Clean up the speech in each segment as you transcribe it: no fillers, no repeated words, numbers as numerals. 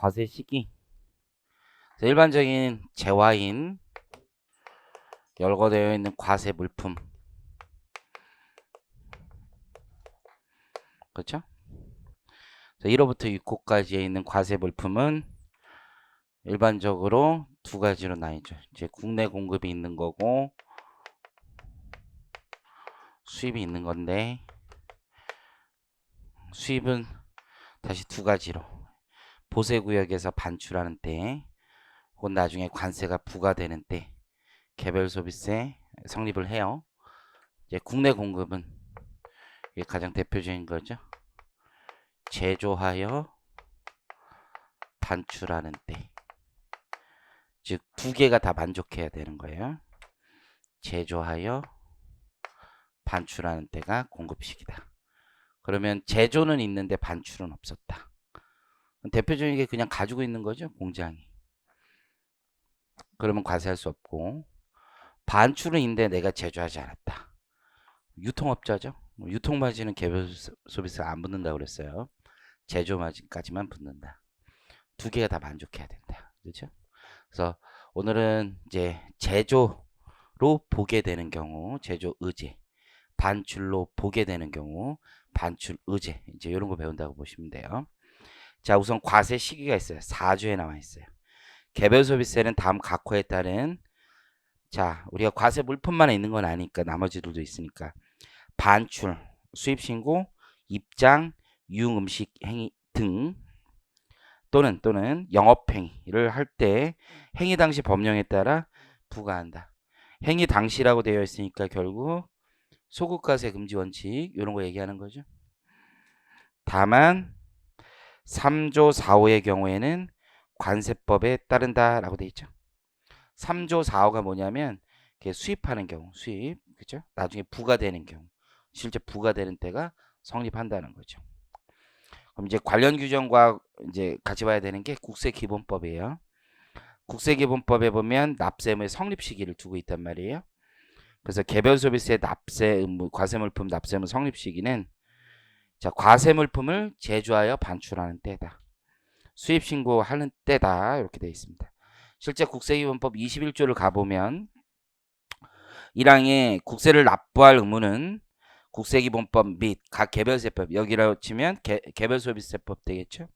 과세 시기. 일반적인 재화인 열거되어 있는 과세 물품. 그렇죠? 1호부터 6호까지에 있는 과세 물품은 일반적으로 두 가지로 나뉘죠. 이제 국내 공급이 있는 거고 수입이 있는 건데, 수입은 다시 두 가지로 보세구역에서 반출하는 때 혹은 나중에 관세가 부과되는 때 개별소비세 성립을 해요. 이제 국내 공급은 이게 가장 대표적인 거죠. 제조하여 반출하는 때, 즉 두 개가 다 만족해야 되는 거예요. 제조하여 반출하는 때가 공급식이다. 그러면 제조는 있는데 반출은 없었다. 대표적인 게 그냥 가지고 있는 거죠, 공장이. 그러면 과세할 수 없고, 반출은 있는데 내가 제조하지 않았다. 유통업자죠. 유통마진은 개별소비세가 안 붙는다고 그랬어요. 제조마진까지만 붙는다. 두 개가 다 만족해야 된다. 그렇죠? 그래서 오늘은 이제 제조로 보게 되는 경우, 제조 의제, 반출로 보게 되는 경우, 반출 의제, 이제 이런 거 배운다고 보시면 돼요. 자, 우선 과세 시기가 있어요. 4조에 나와 있어요. 개별소비세는 다음 각호에 따른, 자, 우리가 과세 물품만 있는 건 아니까 나머지들도 있으니까 반출, 수입신고, 입장, 유흥음식 행위 등 또는 영업행위를 할 때 행위 당시 법령에 따라 부과한다. 행위 당시라고 되어 있으니까 결국 소득과세 금지 원칙 이런 거 얘기하는 거죠. 다만 3조 4호의 경우에는 관세법에 따른다라고 되어 있죠. 3조 4호가 뭐냐면 수입하는 경우, 수입, 그죠? 나중에 부과되는 경우, 실제 부과되는 때가 성립한다는 거죠. 그럼 이제 관련 규정과 이제 같이 봐야 되는 게 국세기본법이에요. 국세기본법에 보면 납세 의무의 성립 시기를 두고 있단 말이에요. 그래서 개별소비세 납세 의무, 과세물품 납세 의무 성립 시기는, 자, 과세물품을 제조하여 반출하는 때다. 수입 신고하는 때다. 이렇게 되어 있습니다. 실제 국세기본법 21조를 가보면 1항에 국세를 납부할 의무는 국세기본법 및 각 개별세법, 여기라고 치면 개별소비세법 되겠죠.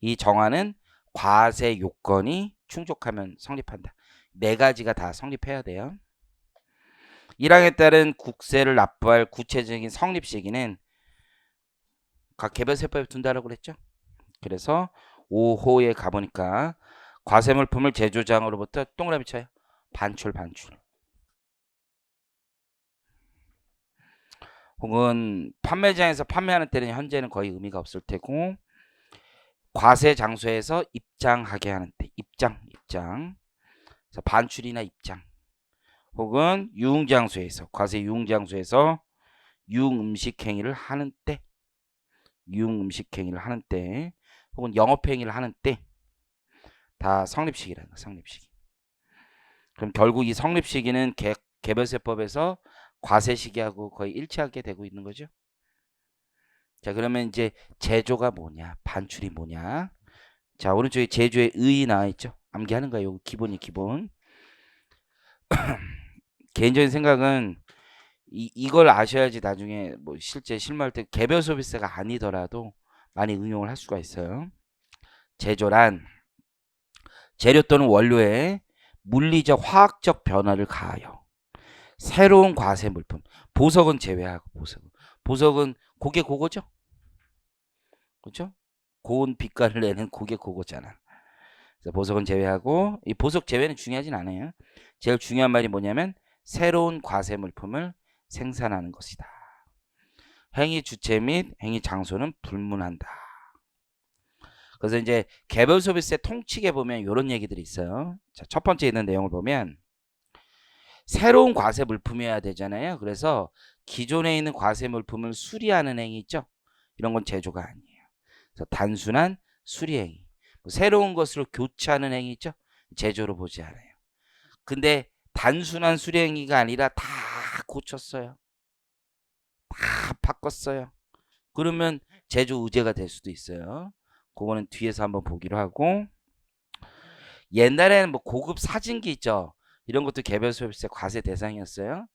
이 정하는 과세 요건이 충족하면 성립한다. 네 가지가 다 성립해야 돼요. 1항에 따른 국세를 납부할 구체적인 성립 시기는 각 개별세법에 둔다라고 그랬죠. 그래서 5호에 가보니까 과세물품을 제조장으로부터 동그라미 쳐요. 반출. 혹은 판매장에서 판매하는 때는 현재는 거의 의미가 없을 테고, 과세 장소에서 입장하게 하는 때, 입장. 그래서 반출이나 입장. 혹은 유흥장소에서, 과세 유흥장소에서 유흥음식 행위를 하는 때, 혹은 영업행위를 하는 때 다 성립시기라는 거, 성립시기. 그럼 결국 이 성립시기는 개별세법에서 과세시기하고 거의 일치하게 되고 있는 거죠. 자, 그러면 이제 제조가 뭐냐, 반출이 뭐냐. 자, 오른쪽에 제조의 의의 나와 있죠. 암기하는 거예요. 기본이 기본. 개인적인 생각은 이걸 아셔야지 나중에 뭐 실제 실무할 때 개별 소비세가 아니더라도 많이 응용을 할 수가 있어요. 제조란 재료 또는 원료에 물리적 화학적 변화를 가하여 새로운 과세 물품, 보석은 제외하고, 보석은 고게 고거죠. 그렇죠? 고운 빛깔을 내는 고게 고거잖아. 그래서 보석은 제외하고, 이 보석 제외는 중요하진 않아요. 제일 중요한 말이 뭐냐면 새로운 과세 물품을 생산하는 것이다. 행위 주체 및 행위 장소는 불문한다. 그래서 이제 개별 소비세 통칙에 보면 이런 얘기들이 있어요. 자, 첫 번째 있는 내용을 보면 새로운 과세 물품이어야 되잖아요. 그래서 기존에 있는 과세 물품을 수리하는 행위 있죠. 이런 건 제조가 아니에요. 그래서 단순한 수리 행위. 새로운 것으로 교체하는 행위 있죠. 제조로 보지 않아요. 근데 단순한 수리 행위가 아니라 다 고쳤어요. 다 바꿨어요. 그러면 제조 의제가 될 수도 있어요. 그거는 뒤에서 한번 보기로 하고, 옛날에는 뭐 고급 사진기 있죠. 이런 것도 개별 소비세 과세 대상이었어요.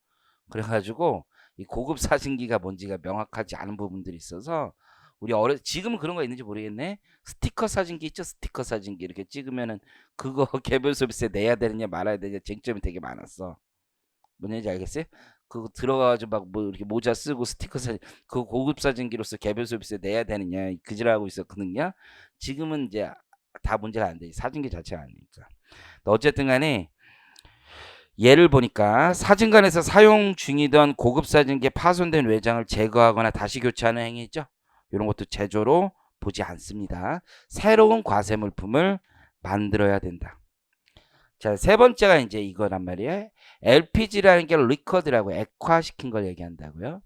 그래가지고 이 고급 사진기가 뭔지가 명확하지 않은 부분들이 있어서 우리 지금은 그런 거 있는지 모르겠네. 스티커 사진기 있죠? 스티커 사진기 이렇게 찍으면은 그거 개별 소비세 내야 되느냐 말아야 되느냐 쟁점이 되게 많았어. 뭔 얘기인지 알겠어요? 그거 들어가가지고 막 뭐 이렇게 모자 쓰고 스티커 사진 그 고급 사진기로서 개별 소비세 내야 되느냐 그지라고 있었거든요. 지금은 이제 다 문제가 안 돼. 사진기 자체가 아니니까. 어쨌든 간에 예를 보니까 사진관에서 사용 중이던 고급 사진기에 파손된 외장을 제거하거나 다시 교체하는 행위 있죠. 이런 것도 제조로 보지 않습니다. 새로운 과세 물품을 만들어야 된다. 자, 세 번째가 이제 이거란 말이에요. LPG라는 게 리커드라고 액화시킨 걸 얘기한다고요.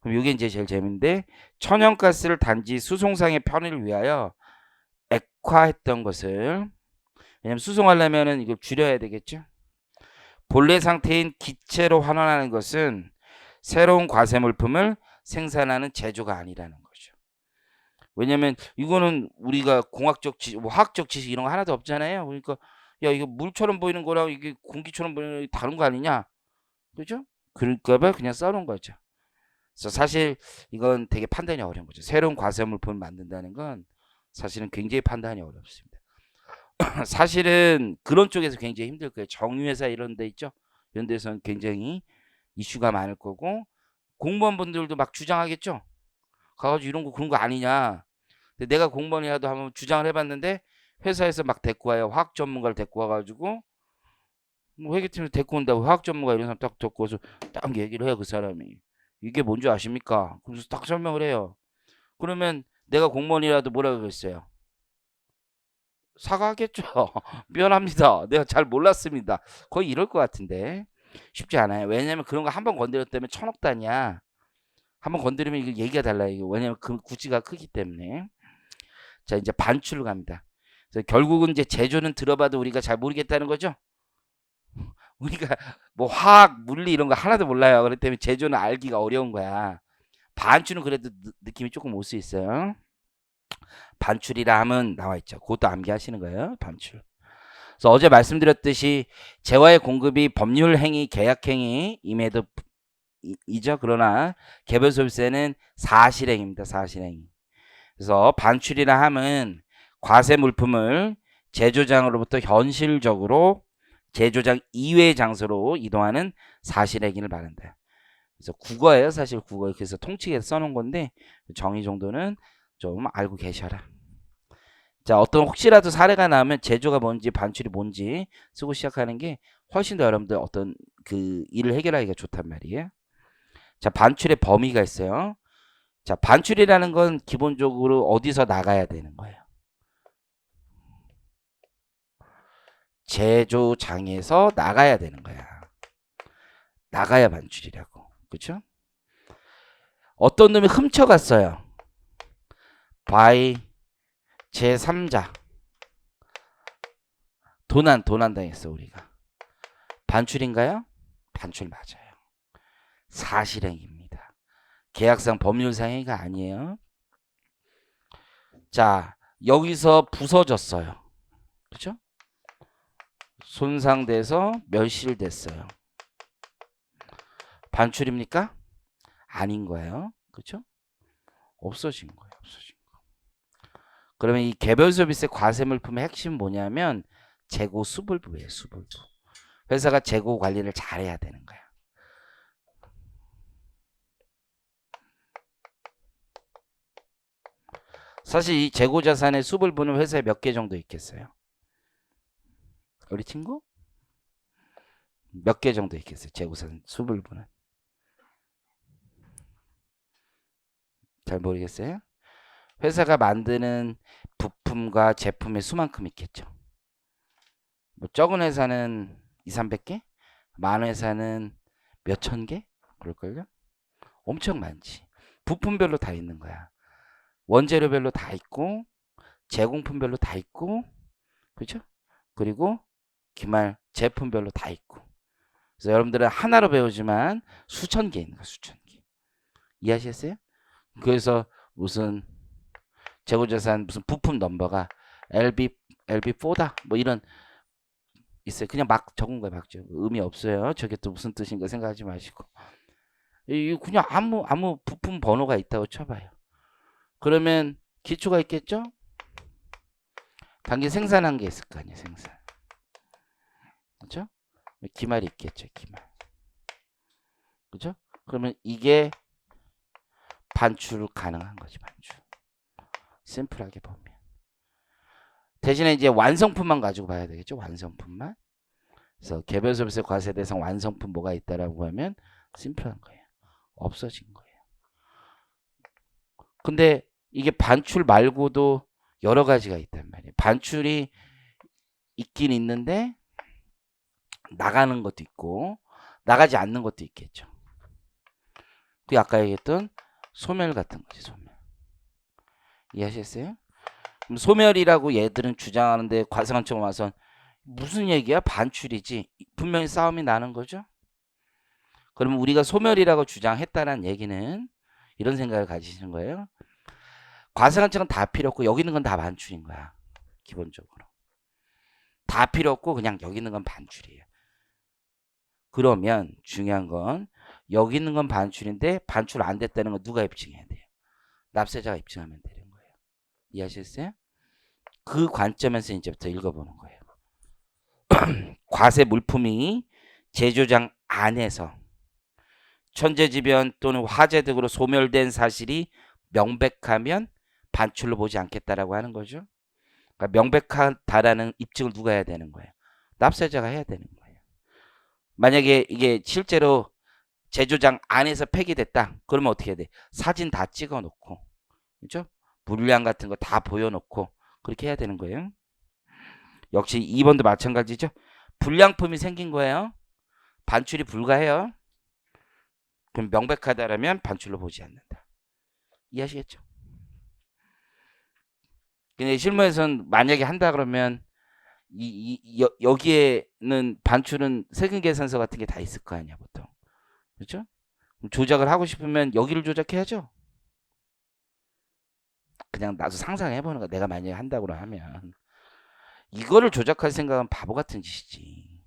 그럼 이게 이제 제일 재밌는데, 천연가스를 단지 수송상의 편의를 위하여 액화했던 것을, 왜냐면 수송하려면은 이걸 줄여야 되겠죠. 본래 상태인 기체로 환원하는 것은 새로운 과세 물품을 생산하는 제조가 아니라는 거죠. 왜냐면 이거는 우리가 공학적 지식, 뭐 화학적 지식 이런 거 하나도 없잖아요. 그러니까 야 이거 물처럼 보이는 거랑 이게 공기처럼 보이는 거 다른 거 아니냐, 그죠? 그럴까봐 그냥 써놓은 거죠. 그래서 사실 이건 되게 판단이 어려운 거죠. 새로운 과세 물품을 만든다는 건 사실은 굉장히 판단이 어렵습니다. 사실은 그런 쪽에서 굉장히 힘들 거예요. 정유회사 이런 데 있죠. 이런 데서는 굉장히 이슈가 많을 거고, 공무원분들도 막 주장하겠죠. 가가지고 이런 거 그런 거 아니냐. 근데 내가 공무원이라도 한번 주장을 해봤는데 회사에서 막 데리고 와요. 화학 전문가를 데리고 와가지고 뭐 회계팀에서 데리고 온다고 화학 전문가 이런 사람 딱 데리고 와서 딱 얘기를 해요. 그 사람이 이게 뭔지 아십니까? 그래서 딱 설명을 해요. 그러면 내가 공무원이라도 뭐라 그랬어요? 사과하겠죠. 미안합니다. 내가 잘 몰랐습니다. 거의 이럴 것 같은데 쉽지 않아요. 왜냐면 그런 거 한 번 건드렸다면 1000억 단위야. 한 번 건드리면 이거 얘기가 달라요. 왜냐면 그 구찌가 크기 때문에. 자, 이제 반출을 갑니다. 그래서 결국은 이제 제조는 들어봐도 우리가 잘 모르겠다는 거죠. 우리가 뭐 화학, 물리 이런 거 하나도 몰라요. 그렇기 때문에 제조는 알기가 어려운 거야. 반출은 그래도 느낌이 조금 올 수 있어요. 반출이라 하면 나와 있죠. 그것도 암기하시는 거예요. 반출. 그래서 어제 말씀드렸듯이 재화의 공급이 법률 행위, 계약 행위임에도 이죠. 그러나 개별 소비세는 사실행위입니다. 사실행위. 그래서 반출이라 함은 과세 물품을 제조장으로부터 현실적으로 제조장 이외의 장소로 이동하는 사실행위를 말한다. 그래서 국어예요. 사실 국어. 그래서 통칭해서 써놓은 건데 정의 정도는 좀 알고 계셔라. 자, 어떤 혹시라도 사례가 나오면 제조가 뭔지 반출이 뭔지 쓰고 시작하는 게 훨씬 더 여러분들 어떤 그 일을 해결하기가 좋단 말이에요. 자, 반출의 범위가 있어요. 자, 반출이라는 건 기본적으로 어디서 나가야 되는 거예요? 제조장에서 나가야 되는 거야. 나가야 반출이라고. 그렇죠? 어떤 놈이 훔쳐갔어요. by 제3자. 도난 당했어 우리가. 반출인가요? 반출 맞아요. 사실행위입니다. 계약상 법률상 행위가 아니에요. 자, 여기서 부서졌어요. 그렇죠? 손상돼서 멸실됐어요. 반출입니까? 아닌 거예요. 그렇죠? 없어진 거예요. 없어진 거. 그러면 이 개별 소비세 과세 물품의 핵심은 뭐냐면 재고 수불부예요. 수불부. 회사가 재고 관리를 잘해야 되는 거야. 사실 이 재고 자산의 수불부는 회사에 몇 개 정도 있겠어요? 우리 친구? 몇 개 정도 있겠어요? 재고 자산 수불부는. 잘 모르겠어요? 회사가 만드는 부품과 제품의 수만큼 있겠죠. 뭐 적은 회사는 2, 300개? 많은 회사는 몇천 개? 그럴걸요? 엄청 많지. 부품별로 다 있는 거야. 원재료별로 다 있고 제공품별로 다 있고, 그렇죠? 그리고 기말 제품별로 다 있고. 그래서 여러분들은 하나로 배우지만 수천 개 있는 거야. 수천 개. 이해하시겠어요? 그래서 무슨 재고자산 무슨 부품 넘버가 LB4다 뭐 이런 있어요. 그냥 막 적은 거예요. 막 적은 거. 의미 없어요. 저게 또 무슨 뜻인가 생각하지 마시고 그냥 아무 부품 번호가 있다고 쳐봐요. 그러면 기초가 있겠죠? 단기 생산한 게 있을 거 아니에요. 생산. 그렇죠? 기말이 있겠죠. 기말. 그죠? 그러면 이게 반출 가능한 거지. 반출. 심플하게 보면. 대신에 이제 완성품만 가지고 봐야 되겠죠. 완성품만. 그래서 개별 서비스 과세 대상 완성품 뭐가 있다라고 하면 심플한 거예요. 없어진 거예요. 근데 이게 반출 말고도 여러 가지가 있단 말이에요. 반출이 있긴 있는데 나가는 것도 있고 나가지 않는 것도 있겠죠. 그 아까 얘기했던 소멸 같은 거지. 소멸. 이해하셨어요? 그럼 소멸이라고 얘들은 주장하는데 과세관청 와서 무슨 얘기야? 반출이지. 분명히 싸움이 나는 거죠. 그러면 우리가 소멸이라고 주장했다는 얘기는 이런 생각을 가지시는 거예요. 과세관청은 다 필요 없고 여기 있는 건 다 반출인 거야. 기본적으로. 다 필요 없고 그냥 여기 있는 건 반출이에요. 그러면 중요한 건 여기 있는 건 반출인데 반출 안 됐다는 건 누가 입증해야 돼요? 납세자가 입증하면 되는 거예요. 이해하셨어요? 그 관점에서 이제부터 읽어보는 거예요. 과세 물품이 제조장 안에서 천재지변 또는 화재 등으로 소멸된 사실이 명백하면 반출로 보지 않겠다라고 하는 거죠. 그러니까 명백하다라는 입증을 누가 해야 되는 거예요? 납세자가 해야 되는 거예요. 만약에 이게 실제로 제조장 안에서 폐기됐다. 그러면 어떻게 해야 돼? 사진 다 찍어 놓고, 그죠? 물량 같은 거 다 보여놓고 그렇게 해야 되는 거예요. 역시 2번도 마찬가지죠. 불량품이 생긴 거예요. 반출이 불가해요. 그럼 명백하다라면 반출로 보지 않는다. 이해하시겠죠? 근데 실무에서는 만약에 한다 그러면 여기에는 반출은 세금 계산서 같은 게 다 있을 거 아니야 보통. 그렇죠? 조작을 하고 싶으면 여기를 조작해야죠. 그냥 나도 상상해보는 거. 내가 만약에 한다고 하면 이거를 조작할 생각은 바보 같은 짓이지.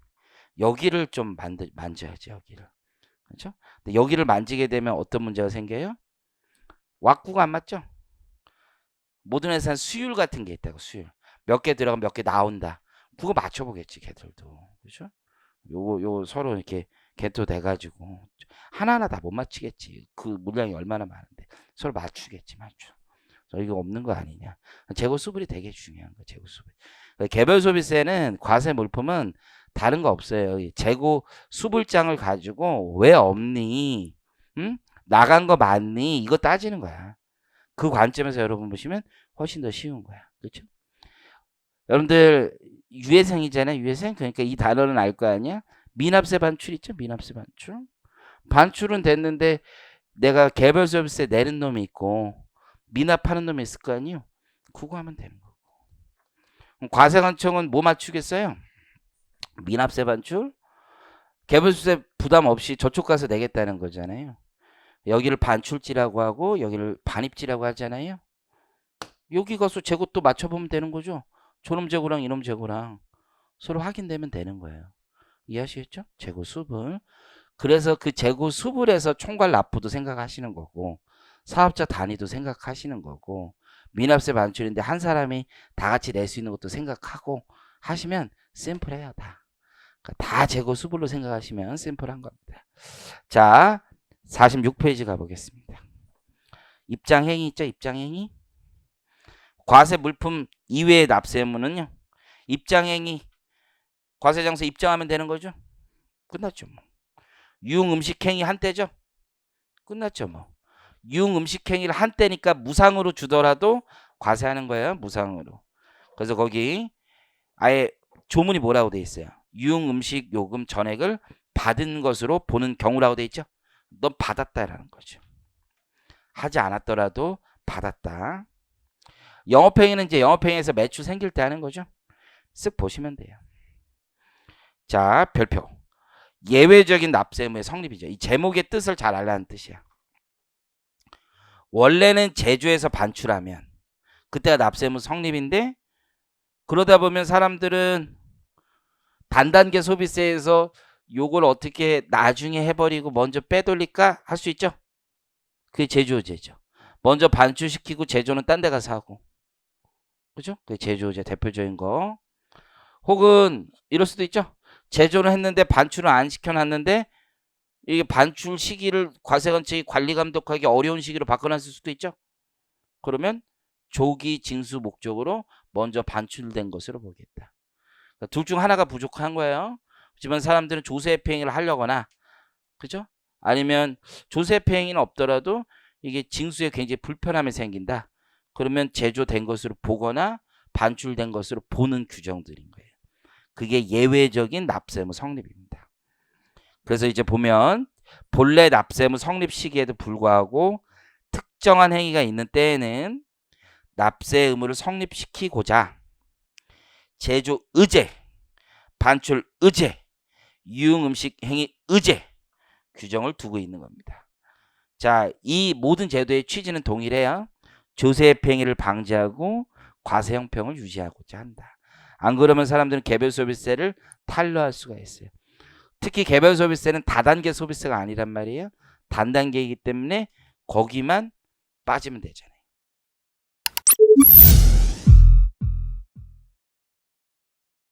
여기를 좀 만져야지. 여기를. 그렇죠? 근데 여기를 만지게 되면 어떤 문제가 생겨요? 왁구가 안 맞죠? 모든 회사는 수율 같은 게 있다고. 수율. 몇 개 들어가면 몇 개 나온다. 그거 맞춰보겠지 걔들도. 그렇죠? 요거 서로 이렇게 개토 돼가지고 하나하나 다 못 맞추겠지. 그 물량이 얼마나 많은데 서로 맞추겠지. 맞춰. 이거 없는 거 아니냐. 재고 수불이 되게 중요한 거예요. 재고 수불. 개별 소비세는 과세 물품은 다른 거 없어요. 재고 수불장을 가지고 왜 없니? 응? 나간 거 맞니? 이거 따지는 거야. 그 관점에서 여러분 보시면 훨씬 더 쉬운 거야. 그렇죠? 여러분들 유예생이잖아요. 유예생. 그러니까 이 단어는 알 거 아니야? 미납세 반출 있죠? 미납세 반출. 반출은 됐는데 내가 개별 서비스에 내는 놈이 있고 미납하는 놈이 있을 거 아니에요? 그거 하면 되는 거고. 과세관청은 뭐 맞추겠어요? 미납세 반출? 개별수세 부담 없이 저쪽 가서 내겠다는 거잖아요. 여기를 반출지라고 하고 여기를 반입지라고 하잖아요. 여기 가서 재고 또 맞춰보면 되는 거죠. 저놈 재고랑 이놈 재고랑 서로 확인되면 되는 거예요. 이해하시겠죠? 재고 수불. 그래서 그 재고 수불에서 총괄 납부도 생각하시는 거고 사업자 단위도 생각하시는 거고 미납세 반출인데 한 사람이 다 같이 낼 수 있는 것도 생각하고 하시면 심플해요. 다 재고 수불로 생각하시면 심플한 겁니다. 자, 46페이지 가보겠습니다. 입장행위 있죠? 입장행위. 과세 물품 이외의 납세 의무는요. 입장행위. 과세장소 입장하면 되는 거죠. 끝났죠. 뭐. 유흥음식행위 한때죠. 끝났죠. 뭐. 유흥음식행위를 한때니까 무상으로 주더라도 과세하는 거예요. 무상으로. 그래서 거기 아예 조문이 뭐라고 돼 있어요. 유흥음식 요금 전액을 받은 것으로 보는 경우라고 돼 있죠. 넌 받았다라는 거죠. 하지 않았더라도 받았다. 영업행위는 이제 영업행위에서 매출 생길 때 하는 거죠. 쓱 보시면 돼요. 자, 별표. 예외적인 납세 의무의 성립이죠. 이 제목의 뜻을 잘 알라는 뜻이야. 원래는 제조에서 반출하면 그때가 납세 의무 성립인데 그러다 보면 사람들은 단단계 소비세에서 요걸 어떻게 나중에 해버리고 먼저 빼돌릴까 할 수 있죠. 그게 제조제죠. 먼저 반출시키고 제조는 딴 데 가서 하고. 그죠? 그게 제조제 대표적인 거. 혹은 이럴 수도 있죠. 제조를 했는데 반출을 안 시켜놨는데 이게 반출 시기를 과세관청이 관리 감독하기 어려운 시기로 바꿔놨을 수도 있죠. 그러면 조기 징수 목적으로 먼저 반출된 것으로 보겠다. 그러니까 둘 중 하나가 부족한 거예요. 하지만 사람들은 조세회피행위를 하려거나 그죠? 아니면 조세회피행위는 없더라도 이게 징수에 굉장히 불편함이 생긴다. 그러면 제조된 것으로 보거나 반출된 것으로 보는 규정들인 거예요. 그게 예외적인 납세의무 성립입니다. 그래서 이제 보면 본래 납세의무 성립 시기에도 불구하고 특정한 행위가 있는 때에는 납세 의무를 성립시키고자 제조 의제, 반출 의제, 유흥음식 행위 의제 규정을 두고 있는 겁니다. 자, 이 모든 제도의 취지는 동일해요. 조세회피행위를 방지하고 과세 형평을 유지하고자 한다. 안 그러면 사람들은 개별 소비세를 탄로할 수가 있어요. 특히 개별 소비세는 다단계 소비세가 아니란 말이에요. 단단계이기 때문에 거기만 빠지면 되잖아요.